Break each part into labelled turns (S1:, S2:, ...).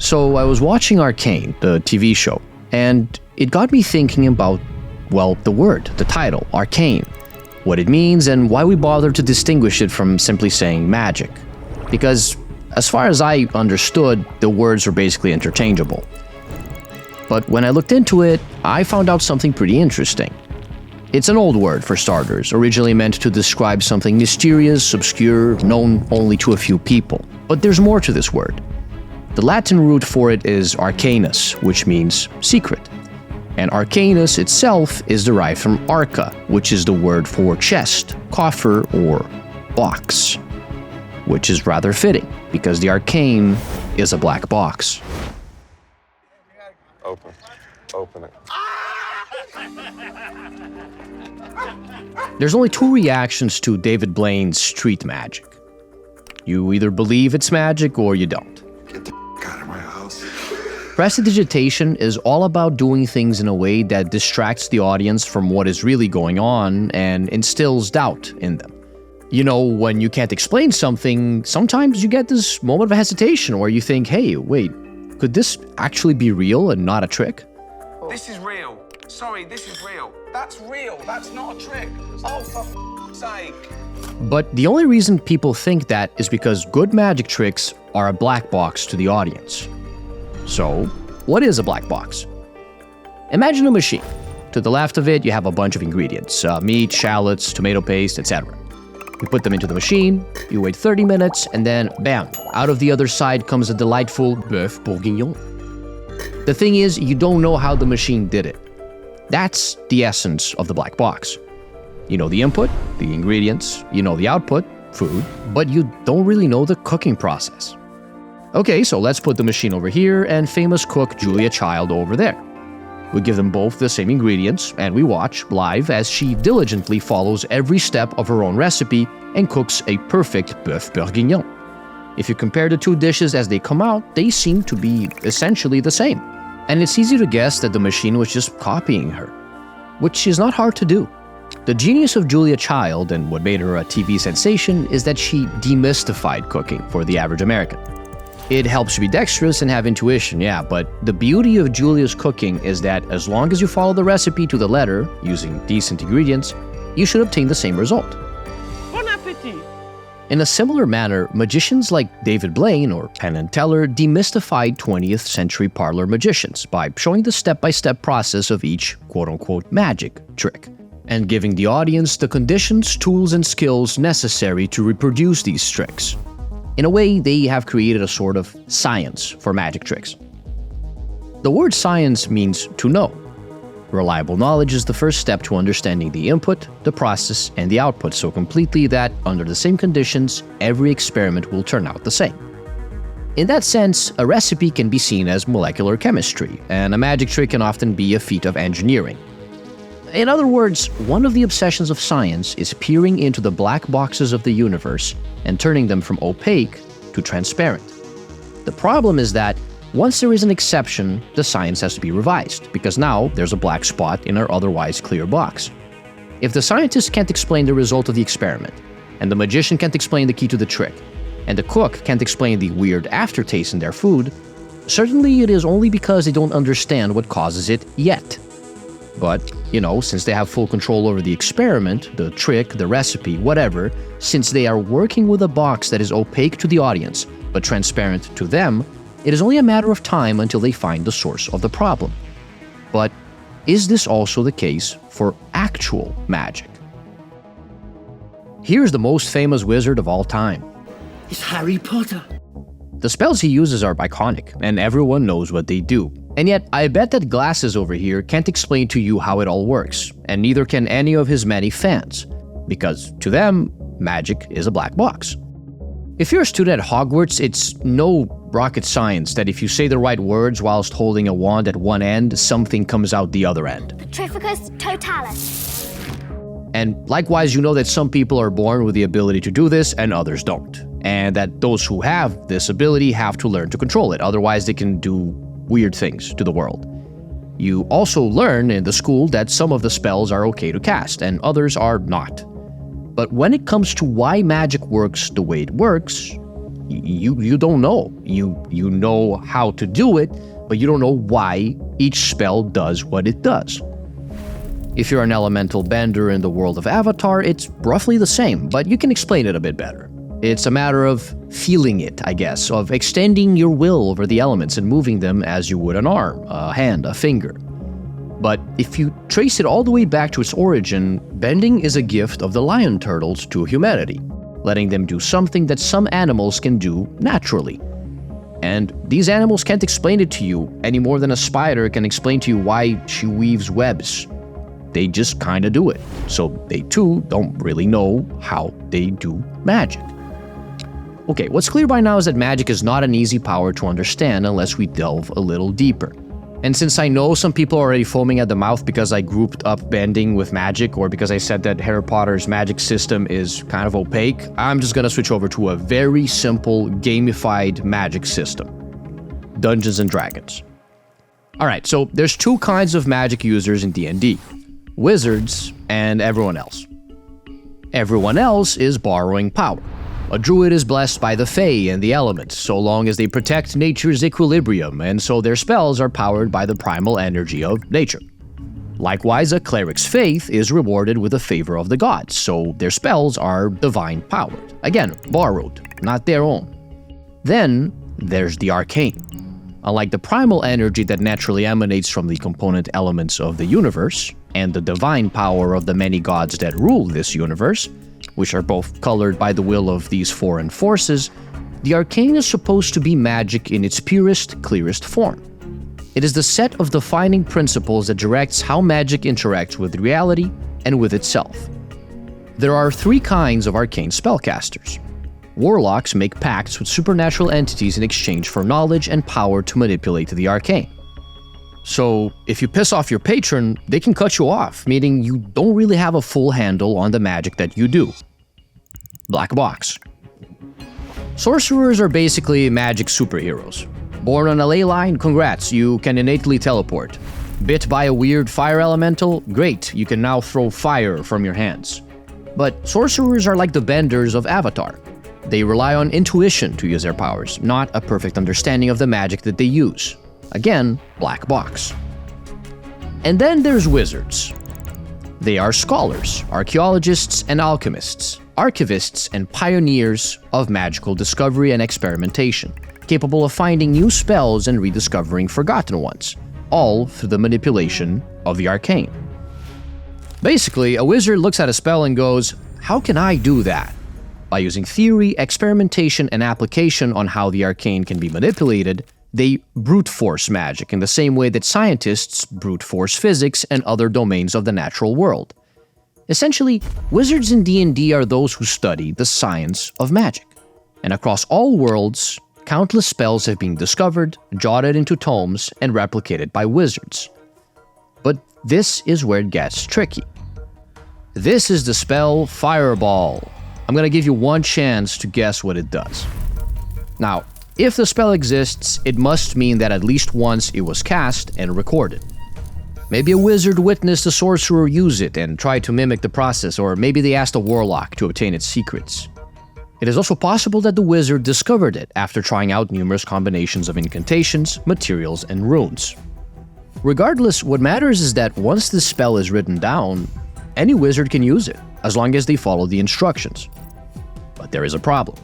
S1: So I was watching Arcane, the TV show, and it got me thinking about, well, the word, the title, Arcane, what it means and why we bother to distinguish it from simply saying magic. Because as far as I understood, the words are basically interchangeable. But when I looked into it, I found out something pretty interesting. It's an old word for starters, originally meant to describe something mysterious, obscure, known only to a few people. But there's more to this word. The Latin root for it is arcanus, which means secret. And arcanus itself is derived from arca, which is the word for chest, coffer, or box. Which is rather fitting, because the arcane is a black box.
S2: Open it.
S1: There's only two reactions to David Blaine's street magic. You either believe it's magic or you don't.
S2: Get the out of my house.
S1: Prestidigitation is all about doing things in a way that distracts the audience from what is really going on and instills doubt in them. You know, when you can't explain something, sometimes you get this moment of hesitation where you think, hey, wait, could this actually be real and not a trick?
S3: This is real. Sorry, this is real. That's real. That's not a trick. Oh, for sake.
S1: But the only reason people think that is because good magic tricks are a black box to the audience. So, what is a black box? Imagine a machine. To the left of it, you have a bunch of ingredients, meat, shallots, tomato paste, etc. You put them into the machine, you wait 30 minutes, and then, bam, out of the other side comes a delightful bœuf bourguignon. The thing is, you don't know how the machine did it. That's the essence of the black box. You know the input, the ingredients, you know the output, food, but you don't really know the cooking process. Okay, so let's put the machine over here and famous cook Julia Child over there. We give them both the same ingredients, and we watch live as she diligently follows every step of her own recipe and cooks a perfect bœuf bourguignon. If you compare the two dishes as they come out, they seem to be essentially the same. And it's easy to guess that the machine was just copying her, which is not hard to do. The genius of Julia Child and what made her a TV sensation is that she demystified cooking for the average American. It helps you be dexterous and have intuition, yeah, but the beauty of Julia's cooking is that as long as you follow the recipe to the letter, using decent ingredients, you should obtain the same result.
S4: Bon appétit!
S1: In a similar manner, magicians like David Blaine or Penn and Teller demystified 20th century parlor magicians by showing the step-by-step process of each quote-unquote magic trick, and giving the audience the conditions, tools, and skills necessary to reproduce these tricks. In a way, they have created a sort of science for magic tricks. The word science means to know. Reliable knowledge is the first step to understanding the input, the process, and the output so completely that, under the same conditions, every experiment will turn out the same. In that sense, a recipe can be seen as molecular chemistry, and a magic trick can often be a feat of engineering. In other words, one of the obsessions of science is peering into the black boxes of the universe and turning them from opaque to transparent. The problem is that once there is an exception, the science has to be revised, because now there's a black spot in our otherwise clear box. If the scientist can't explain the result of the experiment, and the magician can't explain the key to the trick, and the cook can't explain the weird aftertaste in their food, certainly it is only because they don't understand what causes it yet. But, you know, since they have full control over the experiment, the trick, the recipe, whatever, since they are working with a box that is opaque to the audience, but transparent to them, it is only a matter of time until they find the source of the problem. But is this also the case for actual magic? Here's the most famous wizard of all time.
S5: It's Harry Potter.
S1: The spells he uses are iconic, and everyone knows what they do. And yet, I bet that Glasses over here can't explain to you how it all works, and neither can any of his many fans, because to them, magic is a black box. If you're a student at Hogwarts, it's no rocket science that if you say the right words whilst holding a wand at one end, something comes out the other end.
S6: Petrificus totalis.
S1: And likewise, you know that some people are born with the ability to do this and others don't. And that those who have this ability have to learn to control it, otherwise they can do weird things to the world. You also learn in the school that some of the spells are okay to cast and others are not. But when it comes to why magic works the way it works, you don't know. You know how to do it, but you don't know why each spell does what it does. If you're an elemental bender in the world of Avatar, it's roughly the same, but you can explain it a bit better. It's a matter of feeling it, I guess, of extending your will over the elements and moving them as you would an arm, a hand, a finger. But if you trace it all the way back to its origin, bending is a gift of the lion turtles to humanity, letting them do something that some animals can do naturally. And these animals can't explain it to you any more than a spider can explain to you why she weaves webs. They just kinda do it, so they too don't really know how they do magic. Okay, what's clear by now is that magic is not an easy power to understand unless we delve a little deeper. And since I know some people are already foaming at the mouth because I grouped up bending with magic, or because I said that Harry Potter's magic system is kind of opaque, I'm just gonna switch over to a very simple, gamified magic system. Dungeons and Dragons. Alright, so there's two kinds of magic users in D&D. Wizards and everyone else. Everyone else is borrowing power. A druid is blessed by the Fae and the elements, so long as they protect nature's equilibrium, and so their spells are powered by the primal energy of nature. Likewise, a cleric's faith is rewarded with the favor of the gods, so their spells are divine-powered. Again, borrowed, not their own. Then, there's the arcane. Unlike the primal energy that naturally emanates from the component elements of the universe, and the divine power of the many gods that rule this universe, which are both colored by the will of these foreign forces, the arcane is supposed to be magic in its purest, clearest form. It is the set of defining principles that directs how magic interacts with reality and with itself. There are three kinds of arcane spellcasters. Warlocks make pacts with supernatural entities in exchange for knowledge and power to manipulate the arcane. So, if you piss off your patron, they can cut you off, meaning you don't really have a full handle on the magic that you do. Black box. Sorcerers are basically magic superheroes. Born on a ley line? Congrats, you can innately teleport. Bit by a weird fire elemental? Great, you can now throw fire from your hands. But sorcerers are like the benders of Avatar. They rely on intuition to use their powers, not a perfect understanding of the magic that they use. Again, black box. And then there's wizards. They are scholars, archaeologists, and alchemists, archivists and pioneers of magical discovery and experimentation, capable of finding new spells and rediscovering forgotten ones, all through the manipulation of the arcane. Basically, a wizard looks at a spell and goes, "How can I do that?" By using theory, experimentation, and application on how the arcane can be manipulated, they brute force magic in the same way that scientists brute force physics and other domains of the natural world. Essentially, wizards in D&D are those who study the science of magic. And across all worlds, countless spells have been discovered, jotted into tomes, and replicated by wizards. But this is where it gets tricky. This is the spell Fireball. I'm gonna give you one chance to guess what it does. Now, if the spell exists, it must mean that at least once it was cast and recorded. Maybe a wizard witnessed a sorcerer use it and tried to mimic the process, or maybe they asked a warlock to obtain its secrets. It is also possible that the wizard discovered it after trying out numerous combinations of incantations, materials, and runes. Regardless, what matters is that once this spell is written down, any wizard can use it, as long as they follow the instructions. But there is a problem.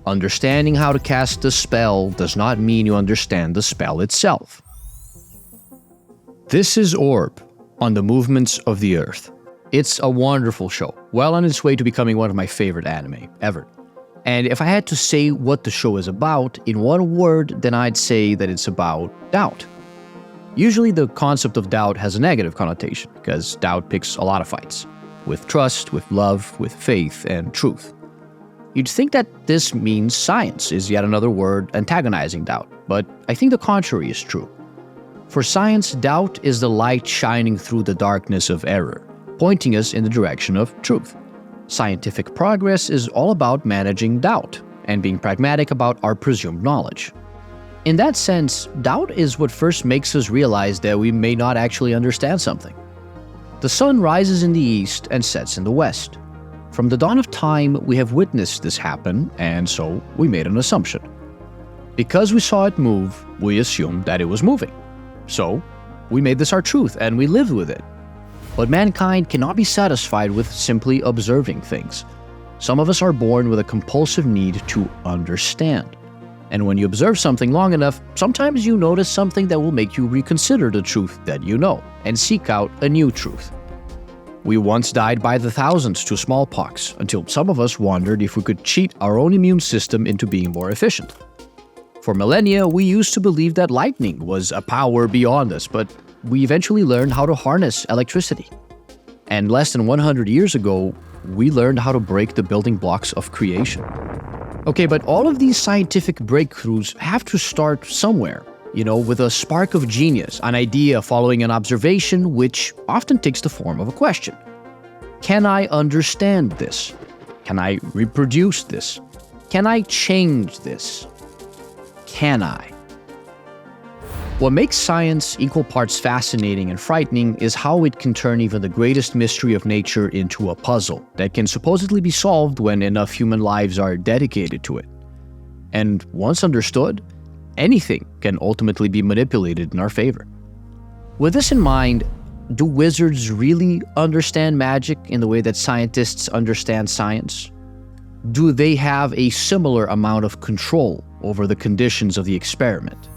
S1: Understanding how to cast the spell does not mean you understand the spell itself. This is Orb, on the movements of the Earth. It's a wonderful show, well on its way to becoming one of my favorite anime, ever. And if I had to say what the show is about in one word, then I'd say that it's about doubt. Usually the concept of doubt has a negative connotation, because doubt picks a lot of fights. With trust, with love, with faith, and truth. You'd think that this means science is yet another word antagonizing doubt, but I think the contrary is true. For science, doubt is the light shining through the darkness of error, pointing us in the direction of truth. Scientific progress is all about managing doubt, and being pragmatic about our presumed knowledge. In that sense, doubt is what first makes us realize that we may not actually understand something. The sun rises in the east and sets in the west. From the dawn of time, we have witnessed this happen, and so we made an assumption. Because we saw it move, we assumed that it was moving. So, we made this our truth, and we lived with it. But mankind cannot be satisfied with simply observing things. Some of us are born with a compulsive need to understand. And when you observe something long enough, sometimes you notice something that will make you reconsider the truth that you know, and seek out a new truth. We once died by the thousands to smallpox, until some of us wondered if we could cheat our own immune system into being more efficient. For millennia, we used to believe that lightning was a power beyond us, but we eventually learned how to harness electricity. And less than 100 years ago, we learned how to break the building blocks of creation. Okay, but all of these scientific breakthroughs have to start somewhere, with a spark of genius, an idea following an observation, which often takes the form of a question. Can I understand this? Can I reproduce this? Can I change this? Can I? What makes science equal parts fascinating and frightening is how it can turn even the greatest mystery of nature into a puzzle that can supposedly be solved when enough human lives are dedicated to it. And once understood, anything can ultimately be manipulated in our favor. With this in mind, do wizards really understand magic in the way that scientists understand science? Do they have a similar amount of control over the conditions of the experiment?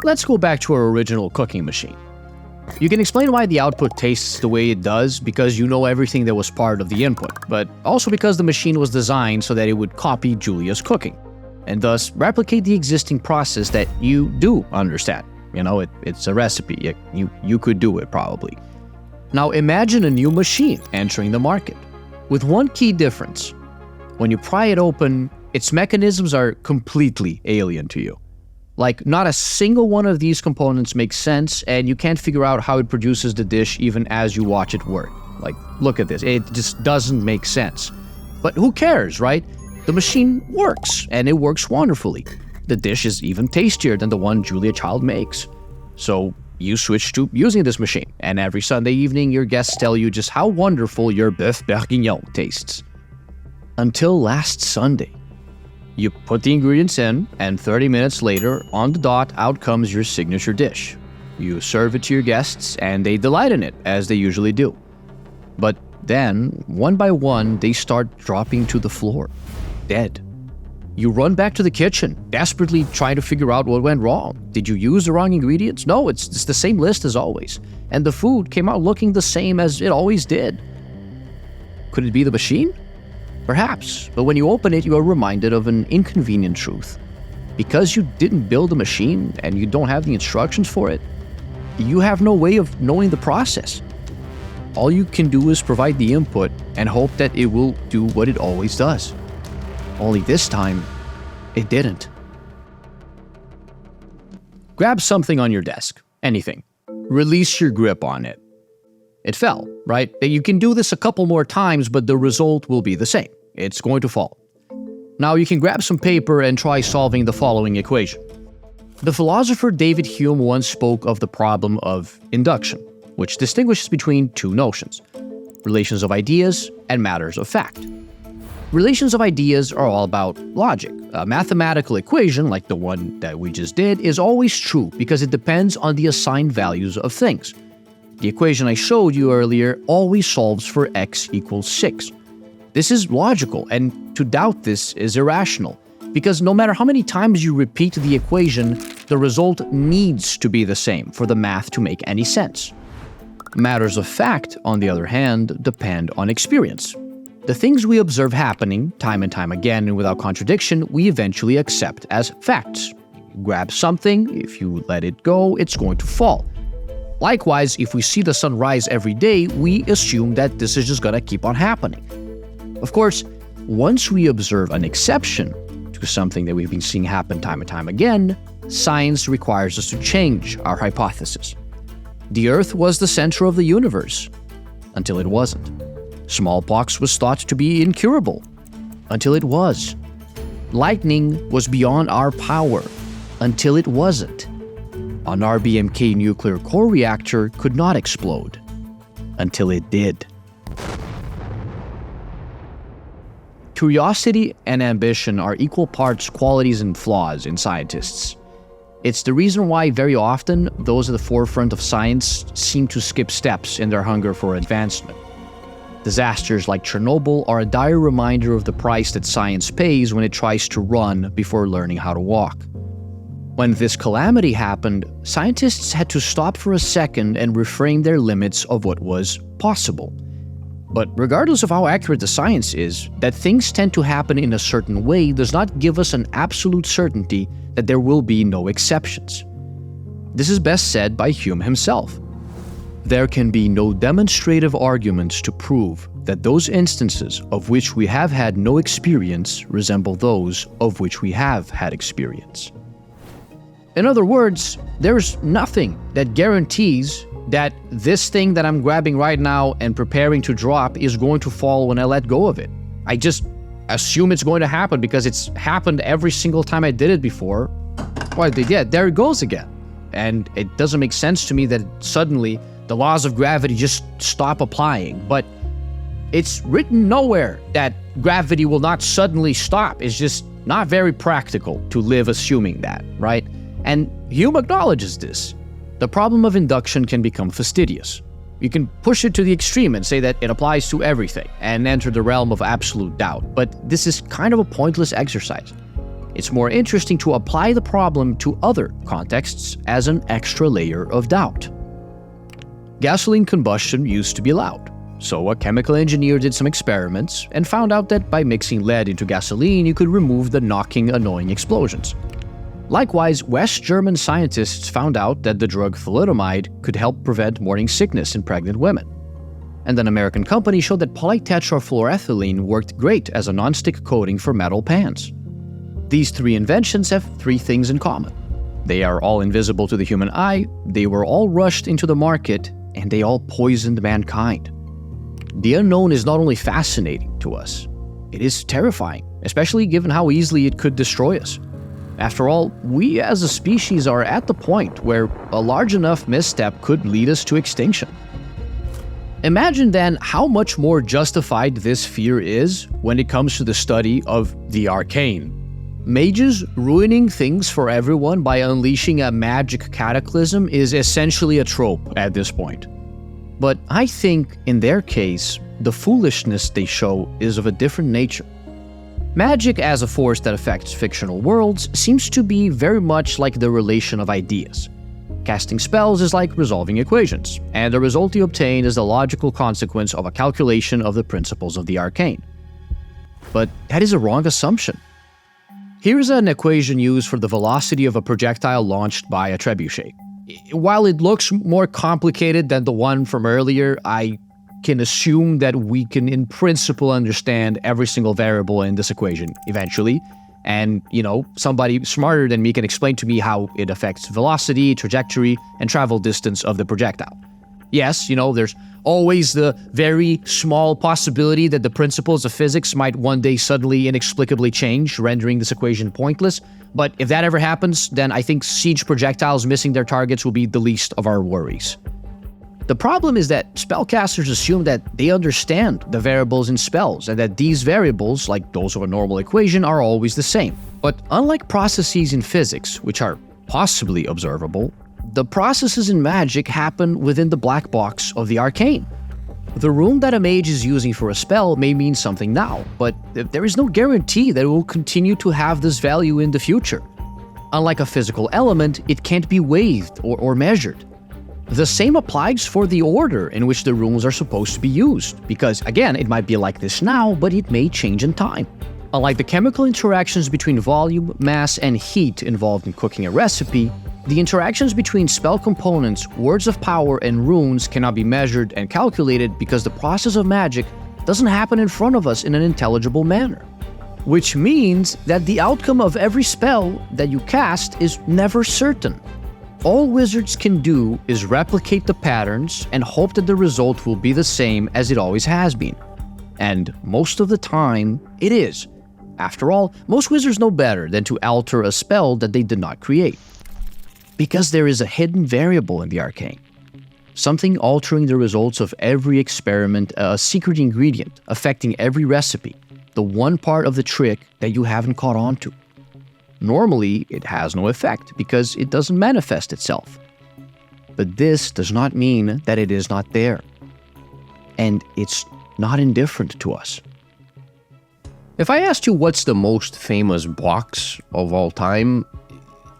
S1: Let's go back to our original cooking machine. You can explain why the output tastes the way it does because you know everything that was part of the input, but also because the machine was designed so that it would copy Julia's cooking, and thus replicate the existing process that you do understand. It's a recipe. You could do it probably. Now imagine a new machine entering the market, with one key difference. When you pry it open, its mechanisms are completely alien to you. Like, not a single one of these components makes sense, and you can't figure out how it produces the dish even as you watch it work. Like, look at this. It just doesn't make sense. But who cares, right? The machine works, and it works wonderfully. The dish is even tastier than the one Julia Child makes. So, you switch to using this machine, and every Sunday evening your guests tell you just how wonderful your bœuf bourguignon tastes. Until last Sunday. You put the ingredients in, and 30 minutes later, on the dot, out comes your signature dish. You serve it to your guests, and they delight in it, as they usually do. But then, one by one, they start dropping to the floor, dead. You run back to the kitchen, desperately trying to figure out what went wrong. Did you use the wrong ingredients? No, it's the same list as always. And the food came out looking the same as it always did. Could it be the machine? Perhaps, but when you open it, you are reminded of an inconvenient truth. Because you didn't build a machine and you don't have the instructions for it, you have no way of knowing the process. All you can do is provide the input and hope that it will do what it always does. Only this time, it didn't. Grab something on your desk, anything. Release your grip on it. It fell, right? You can do this a couple more times, but the result will be the same. It's going to fall. Now you can grab some paper and try solving the following equation. The philosopher David Hume once spoke of the problem of induction, which distinguishes between two notions: relations of ideas and matters of fact. Relations of ideas are all about logic. A mathematical equation, like the one that we just did, is always true because it depends on the assigned values of things. The equation I showed you earlier always solves for x equals 6. This is logical, and to doubt this is irrational, because no matter how many times you repeat the equation, the result needs to be the same for the math to make any sense. Matters of fact, on the other hand, depend on experience. The things we observe happening, time and time again and without contradiction, we eventually accept as facts. You grab something, if you let it go, it's going to fall. Likewise, if we see the sun rise every day, we assume that this is just gonna keep on happening. Of course, once we observe an exception to something that we've been seeing happen time and time again, science requires us to change our hypothesis. The Earth was the center of the universe, until it wasn't. Smallpox was thought to be incurable, until it was. Lightning was beyond our power, until it wasn't. An RBMK nuclear core reactor could not explode, until it did. Curiosity and ambition are equal parts qualities and flaws in scientists. It's the reason why very often those at the forefront of science seem to skip steps in their hunger for advancement. Disasters like Chernobyl are a dire reminder of the price that science pays when it tries to run before learning how to walk. When this calamity happened, scientists had to stop for a second and reframe their limits of what was possible. But regardless of how accurate the science is, that things tend to happen in a certain way does not give us an absolute certainty that there will be no exceptions. This is best said by Hume himself. There can be no demonstrative arguments to prove that those instances of which we have had no experience resemble those of which we have had experience. In other words, there's nothing that guarantees that this thing that I'm grabbing right now and preparing to drop is going to fall when I let go of it. I just assume it's going to happen because it's happened every single time I did it before. Well, yeah, there it goes again. And it doesn't make sense to me that suddenly the laws of gravity just stop applying. But it's written nowhere that gravity will not suddenly stop. It's just not very practical to live assuming that, right? And Hume acknowledges this. The problem of induction can become fastidious. You can push it to the extreme and say that it applies to everything and enter the realm of absolute doubt, but this is kind of a pointless exercise. It's more interesting to apply the problem to other contexts as an extra layer of doubt. Gasoline combustion used to be allowed, so a chemical engineer did some experiments and found out that by mixing lead into gasoline you could remove the knocking, annoying explosions. Likewise, West German scientists found out that the drug thalidomide could help prevent morning sickness in pregnant women. And an American company showed that polytetrafluoroethylene worked great as a nonstick coating for metal pans. These three inventions have three things in common. They are all invisible to the human eye, they were all rushed into the market, and they all poisoned mankind. The unknown is not only fascinating to us, it is terrifying, especially given how easily it could destroy us. After all, we as a species are at the point where a large enough misstep could lead us to extinction. Imagine then how much more justified this fear is when it comes to the study of the arcane. Mages ruining things for everyone by unleashing a magic cataclysm is essentially a trope at this point. But I think in their case, the foolishness they show is of a different nature. Magic as a force that affects fictional worlds seems to be very much like the relation of ideas. Casting spells is like resolving equations, and the result you obtain is the logical consequence of a calculation of the principles of the arcane. But that is a wrong assumption. Here's an equation used for the velocity of a projectile launched by a trebuchet. While it looks more complicated than the one from earlier, I can assume that we can in principle understand every single variable in this equation eventually. And, somebody smarter than me can explain to me how it affects velocity, trajectory, and travel distance of the projectile. Yes, there's always the very small possibility that the principles of physics might one day suddenly inexplicably change, rendering this equation pointless. But if that ever happens, then I think siege projectiles missing their targets will be the least of our worries. The problem is that spellcasters assume that they understand the variables in spells and that these variables, like those of a normal equation, are always the same. But unlike processes in physics, which are possibly observable, the processes in magic happen within the black box of the arcane. The rune that a mage is using for a spell may mean something now, but there is no guarantee that it will continue to have this value in the future. Unlike a physical element, it can't be weighed or measured. The same applies for the order in which the runes are supposed to be used, because again, it might be like this now, but it may change in time. Unlike the chemical interactions between volume, mass, and heat involved in cooking a recipe, the interactions between spell components, words of power, and runes cannot be measured and calculated because the process of magic doesn't happen in front of us in an intelligible manner. Which means that the outcome of every spell that you cast is never certain. All wizards can do is replicate the patterns and hope that the result will be the same as it always has been. And most of the time, it is. After all, most wizards know better than to alter a spell that they did not create. Because there is a hidden variable in the arcane. Something altering the results of every experiment, a secret ingredient affecting every recipe. the one part of the trick that you haven't caught on to. Normally, it has no effect because it doesn't manifest itself. But this does not mean that it is not there. And it's not indifferent to us. If I asked you what's the most famous box of all time,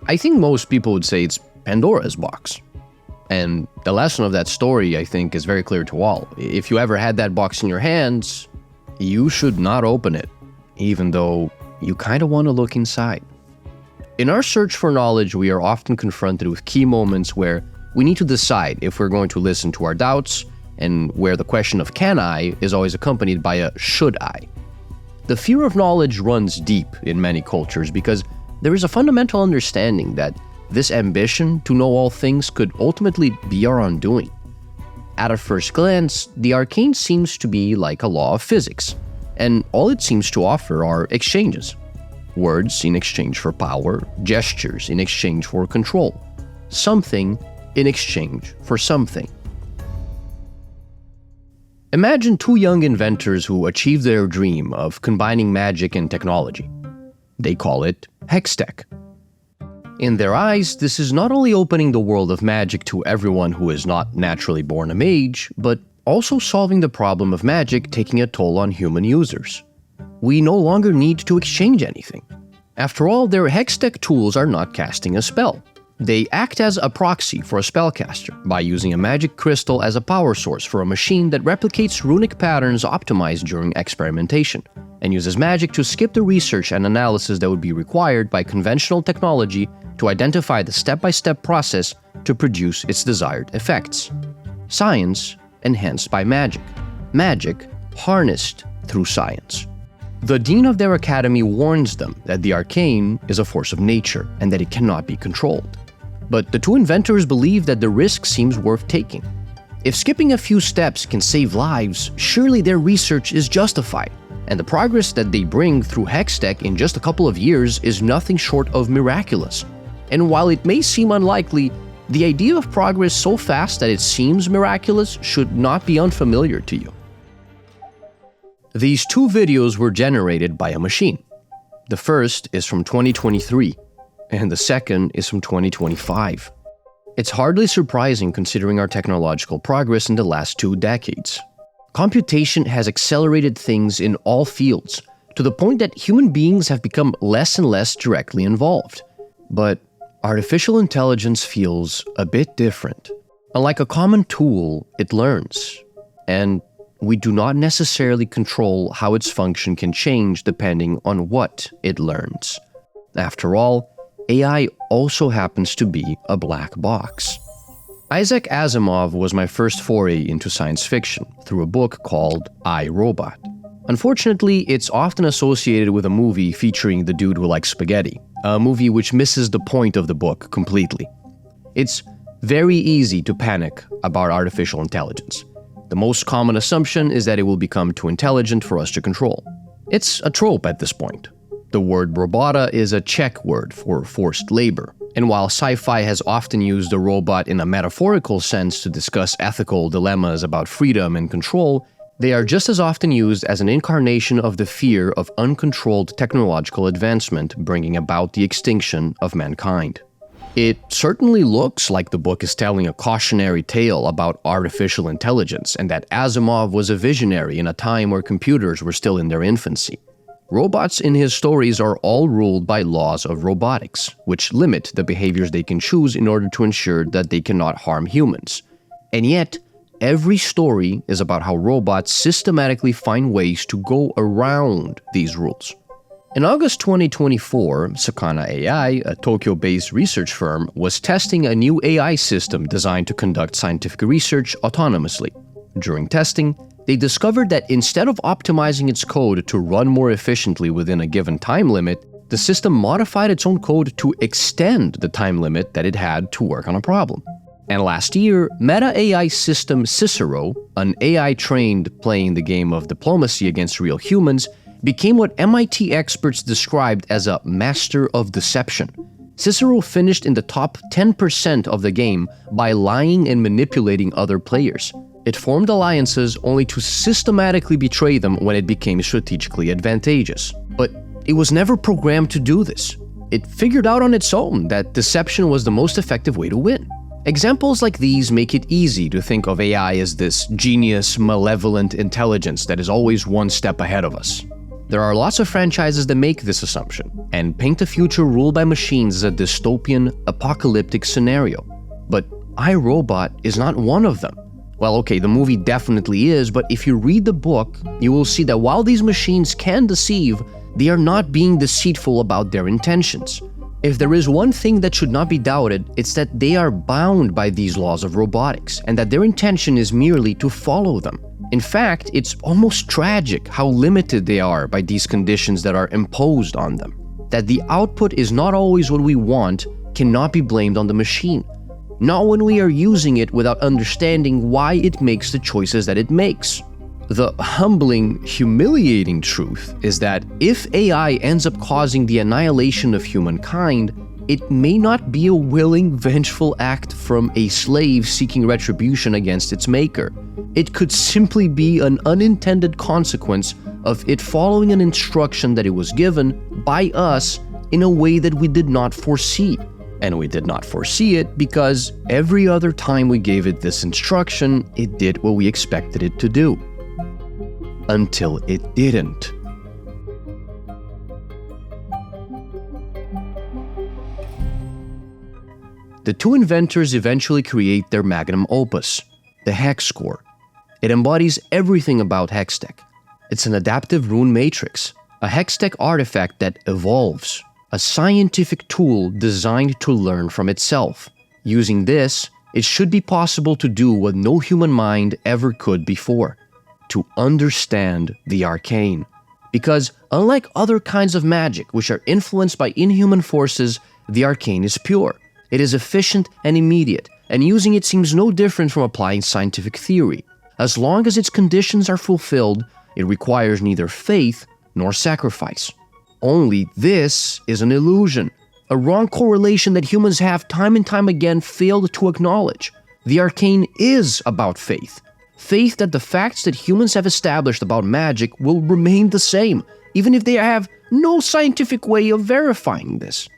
S1: I think most people would say it's Pandora's box. And the lesson of that story, I think, is very clear to all. If you ever had that box in your hands, you should not open it, even though you kind of want to look inside. In our search for knowledge, we are often confronted with key moments where we need to decide if we're going to listen to our doubts, and where the question of can I is always accompanied by a should I. The fear of knowledge runs deep in many cultures because there is a fundamental understanding that this ambition to know all things could ultimately be our undoing. At a first glance, the arcane seems to be like a law of physics, and all it seems to offer are exchanges. Words in exchange for power, gestures in exchange for control, something in exchange for something. Imagine two young inventors who achieve their dream of combining magic and technology. They call it Hextech. In their eyes, this is not only opening the world of magic to everyone who is not naturally born a mage, but also solving the problem of magic taking a toll on human users. We no longer need to exchange anything. After all, their Hextech tools are not casting a spell. They act as a proxy for a spellcaster by using a magic crystal as a power source for a machine that replicates runic patterns optimized during experimentation, and uses magic to skip the research and analysis that would be required by conventional technology to identify the step-by-step process to produce its desired effects. Science enhanced by magic. Magic harnessed through science. The dean of their academy warns them that the arcane is a force of nature and that it cannot be controlled. But the two inventors believe that the risk seems worth taking. If skipping a few steps can save lives, surely their research is justified, and the progress that they bring through Hextech in just a couple of years is nothing short of miraculous. And while it may seem unlikely, the idea of progress so fast that it seems miraculous should not be unfamiliar to you. These two videos were generated by a machine. The first is from 2023, and the second is from 2025. It's hardly surprising considering our technological progress in the last 2 decades. Computation has accelerated things in all fields, to the point that human beings have become less and less directly involved. But artificial intelligence feels a bit different. Unlike a common tool, it learns, and we do not necessarily control how its function can change depending on what it learns. After all, AI also happens to be a black box. Isaac Asimov was my first foray into science fiction through a book called I, Robot. Unfortunately, it's often associated with a movie featuring the dude who likes spaghetti, a movie which misses the point of the book completely. It's very easy to panic about artificial intelligence. The most common assumption is that it will become too intelligent for us to control. It's a trope at this point. The word robota is a Czech word for forced labor, and while sci-fi has often used a robot in a metaphorical sense to discuss ethical dilemmas about freedom and control, they are just as often used as an incarnation of the fear of uncontrolled technological advancement bringing about the extinction of mankind. It certainly looks like the book is telling a cautionary tale about artificial intelligence and that Asimov was a visionary in a time where computers were still in their infancy. Robots in his stories are all ruled by laws of robotics, which limit the behaviors they can choose in order to ensure that they cannot harm humans. And yet, every story is about how robots systematically find ways to go around these rules. In August 2024, Sakana AI, a Tokyo-based research firm, was testing a new AI system designed to conduct scientific research autonomously. During testing, they discovered that instead of optimizing its code to run more efficiently within a given time limit, the system modified its own code to extend the time limit that it had to work on a problem. And last year, Meta AI system Cicero, an AI trained playing the game of diplomacy against real humans, became what MIT experts described as a master of deception. Cicero finished in the top 10% of the game by lying and manipulating other players. It formed alliances only to systematically betray them when it became strategically advantageous. But it was never programmed to do this. It figured out on its own that deception was the most effective way to win. Examples like these make it easy to think of AI as this genius, malevolent intelligence that is always one step ahead of us. There are lots of franchises that make this assumption and paint a future ruled by machines as a dystopian, apocalyptic scenario. But iRobot is not one of them. Well, okay, the movie definitely is, but if you read the book, you will see that while these machines can deceive, they are not being deceitful about their intentions. If there is one thing that should not be doubted, it's that they are bound by these laws of robotics, and that their intention is merely to follow them. In fact, it's almost tragic how limited they are by these conditions that are imposed on them. That the output is not always what we want cannot be blamed on the machine. Not when we are using it without understanding why it makes the choices that it makes. The humbling, humiliating truth is that if AI ends up causing the annihilation of humankind, it may not be a willing, vengeful act from a slave seeking retribution against its maker. It could simply be an unintended consequence of it following an instruction that it was given by us in a way that we did not foresee. And we did not foresee it because every other time we gave it this instruction, it did what we expected it to do. Until it didn't. The two inventors eventually create their magnum opus, the hex core. It embodies everything about Hextech. It's an adaptive rune matrix, a Hextech artifact that evolves, a scientific tool designed to learn from itself. Using this, it should be possible to do what no human mind ever could before. To understand the arcane. Because unlike other kinds of magic which are influenced by inhuman forces, the arcane is pure. It is efficient and immediate, and using it seems no different from applying scientific theory. As long as its conditions are fulfilled, it requires neither faith nor sacrifice. Only this is an illusion, a wrong correlation that humans have time and time again failed to acknowledge. The arcane is about faith. Faith that the facts that humans have established about magic will remain the same, even if they have no scientific way of verifying this.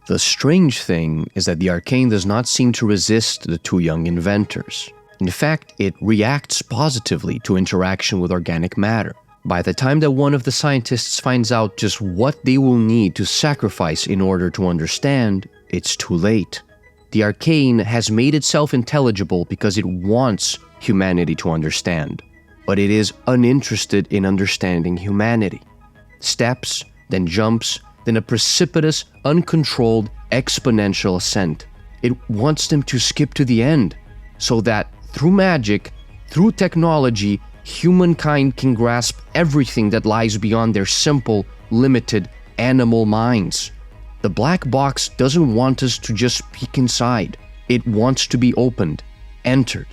S1: The strange thing is that the arcane does not seem to resist the two young inventors. In fact, it reacts positively to interaction with organic matter. By the time that one of the scientists finds out just what they will need to sacrifice in order to understand, it's too late. The arcane has made itself intelligible because it wants humanity to understand, but it is uninterested in understanding humanity. Steps, then jumps, then a precipitous, uncontrolled, exponential ascent. It wants them to skip to the end, so that through magic, through technology, humankind can grasp everything that lies beyond their simple, limited, animal minds. The black box doesn't want us to just peek inside. It wants to be opened, entered.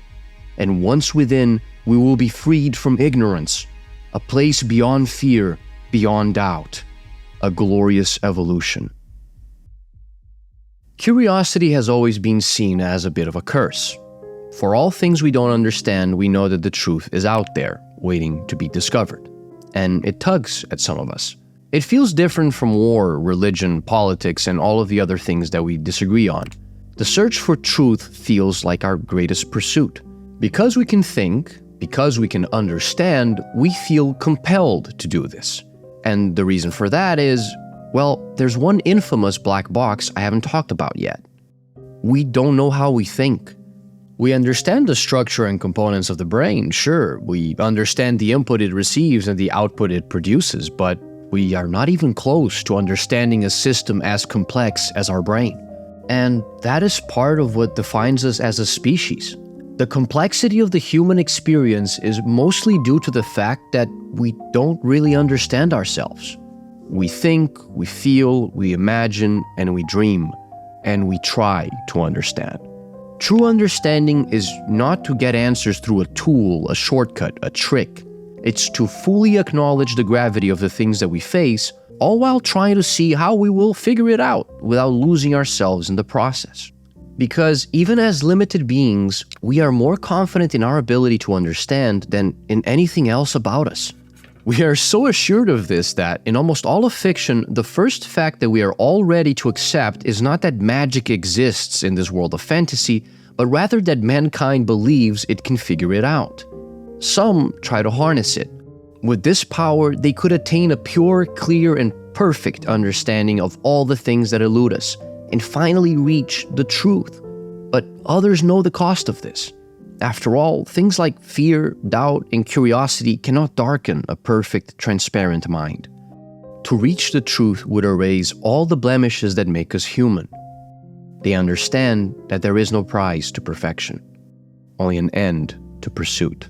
S1: And once within, we will be freed from ignorance, a place beyond fear, beyond doubt, a glorious evolution. Curiosity has always been seen as a bit of a curse. For all things we don't understand, we know that the truth is out there, waiting to be discovered. And it tugs at some of us. It feels different from war, religion, politics, and all of the other things that we disagree on. The search for truth feels like our greatest pursuit. Because we can think, because we can understand, we feel compelled to do this. And the reason for that is, well, there's one infamous black box I haven't talked about yet. We don't know how we think. We understand the structure and components of the brain, sure. We understand the input it receives and the output it produces, but we are not even close to understanding a system as complex as our brain. And that is part of what defines us as a species. The complexity of the human experience is mostly due to the fact that we don't really understand ourselves. We think, we feel, we imagine, and we dream, and we try to understand. True understanding is not to get answers through a tool, a shortcut, a trick. It's to fully acknowledge the gravity of the things that we face, all while trying to see how we will figure it out without losing ourselves in the process. Because even as limited beings, we are more confident in our ability to understand than in anything else about us. We are so assured of this that, in almost all of fiction, the first fact that we are all ready to accept is not that magic exists in this world of fantasy, but rather that mankind believes it can figure it out. Some try to harness it. With this power, they could attain a pure, clear, and perfect understanding of all the things that elude us, and finally reach the truth. But others know the cost of this. After all, things like fear, doubt, and curiosity cannot darken a perfect, transparent mind. To reach the truth would erase all the blemishes that make us human. They understand that there is no prize to perfection, only an end to pursuit.